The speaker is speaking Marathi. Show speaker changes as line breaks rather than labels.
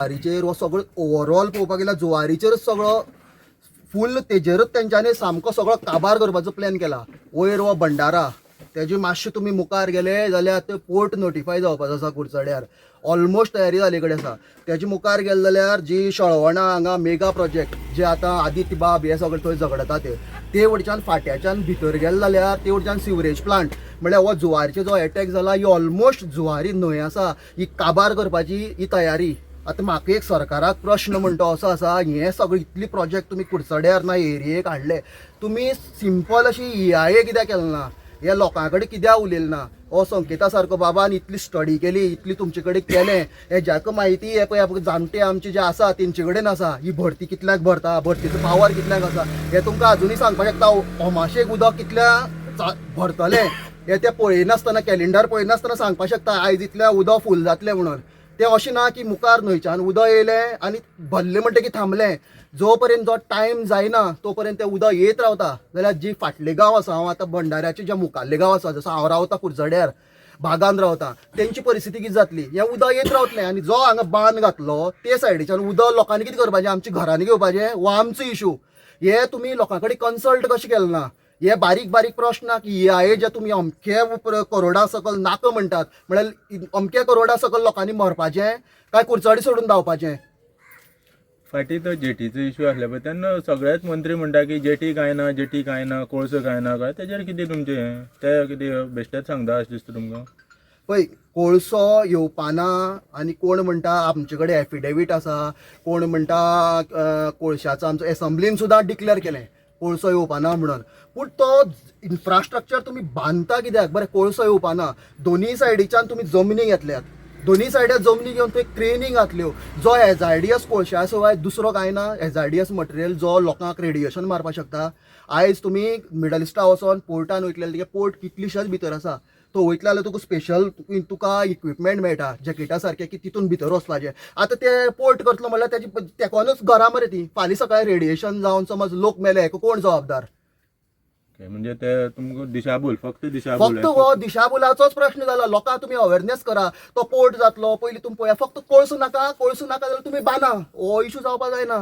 जुवारीचेर हो सगळो ओवरऑल पळोवपाक गेल्यार जुवारीचेरच सगळो फूल तेजेरच तेंच्यांनी सामको सगळो काबार करपाचो प्लॅन केला. वयर हो भंडारा तेजे मातशे तुमी मुखार गेले जाल्यार ते पोर्ट नोटिफाय जावपाचो आसा कुडचड्यार. ऑलमोस्ट तयारी जाले कडेन आसा. तेजे मुखार गेले जाल्यार जी शळवणां हांगा मेगा प्रोजेक्ट जे आतां आदित्य बाब हे सगळे थंय झगडटा ते वटच्यान फाट्याच्यान भितर गेले जाल्यार ते वटच्यान सिवरेज प्लांट म्हळ्यार हो जुवारीचो जो अटॅक जाला ही ऑलमोस्ट जुवारी न्हंय आसा ही काबार करपाची ही तयारी. आतां म्हाका एक सरकाराक प्रश्न म्हणटा असो आसा, हे सगळे इतली प्रोजेक्ट तुमी कुडचड्यार ना एरियेक हाडले, तुमी सिंपल अशी EIA कित्याक केलें ना? हे लोकां कडेन कित्याक उलयलें ना? हो संकेता सारको बाबान इतली स्टडी केली, इतली तुमचे कडेन केलें, हेज्याक म्हायती हे पळय जाणटे आमचे जे आसा तेंचे कडेन आसा, ही भरती कितल्याक भरता, भरतीचो पावर कितल्याक आसा हे तुमकां अजुनूय सांगपाक शकता. अमाशेक उदक कितल्या भरतलें हे ते पळयनासतना कॅलेंडर पळयनासतना सांगपाक शकता आयज इतल्या उदक फूल जातलें म्हणून. ते अशें ना की मुखार न्हंयच्यान उदक येयलें आनी भरलें म्हणटकीर थांबलें. जो पर्यंत जो टायम जायना तो पर्यंत तें उदक येत रावता. जाल्यार जी फाटले गांव आसा, हांव आतां भंडाऱ्याचे जे मुखारले गांव आसा, जसो हांव रावता कुडचड्यार बागान रावता, तेंची परिस्थिती कितें जातली? हें उदक येत रावतलें आनी जो हांगा बांद घातलो ते सायडीच्यान उदक लोकांनी कितें करपाचें? आमच्या घरांनी घेवपाचें हो आमचो इशू. हे तुमी लोकां कडेन कन्सल्ट कशें केलें ना? हे बारीक बारीक प्रश्न की EIA जे तुमी अमके करोडा सकल नाका म्हणटात, म्हळ्यार अमके करोडा सकल लोकांनी मरपाचें काय कुडचडी सोडून धांवपाचें?
फाटीं तो जेटीचो इश्यू आसले पळय तेन्ना सगळेच मंत्री म्हणटा की जेटी कांय ना, जेटी कांय ना, कोळसो कांय ना काय. तेजेर कितें तुमचें ते कितें बेश्टेच सांगता अशें दिसता तुमकां?
पळय, कोळसो येवपाना आनी कोण म्हणटा आमचे कडेन एफिडेवीट आसा, कोण म्हणटा कोळशाचो आमचो एसंब्लीन सुद्दां डिक्लेअर केलें कोळसो येवपाना म्हणून. पूण तो इन्फ्रास्ट्रक्चर तुमी बांदता कित्याक? बरें, कोळसो येवपाना, दोनीय सायडीच्यान तुमी जमनी घेतल्यात, दोनीय सायड्यार जमनी घेवन थंय क्रेनी घातल्यो. जो HZDS कोळशा शिवाय दुसरो कांय ना. HZDS मटेरियल जो लोकांक रेडिएशन मारपाक शकता. आयज तुमी मिडल इस्टा वचोन पोर्टान वयतले, पोर्ट कितलीशेच भितर आसा, तो वयतले जाल्यार तुका स्पेशल तुका इक्विपमेंट मेळटा जॅकेटा सारकें की तितून भितर वचपाचें. आतां ते पोर्ट करतलो म्हणल्यार तेजी तेकोनूच घरां मरे ती. फाल्यां सकाळीं रेडिएशन जावन समज लोक मेले हेका कोण जबाबदार?
म्हणजे ते तुमकां दिशाभूल, फक्त दिशाभूल.
फक्त हो दिशाभुलाचोच प्रश्न जाला. लोकांक तुमी अवेरनेस करा. तो पोर्ट जातलो पयलीं तुमी पळया, फक्त कोळसो नाका जाल्यार तुमी बांदा. हो इशू जावपाक जायना.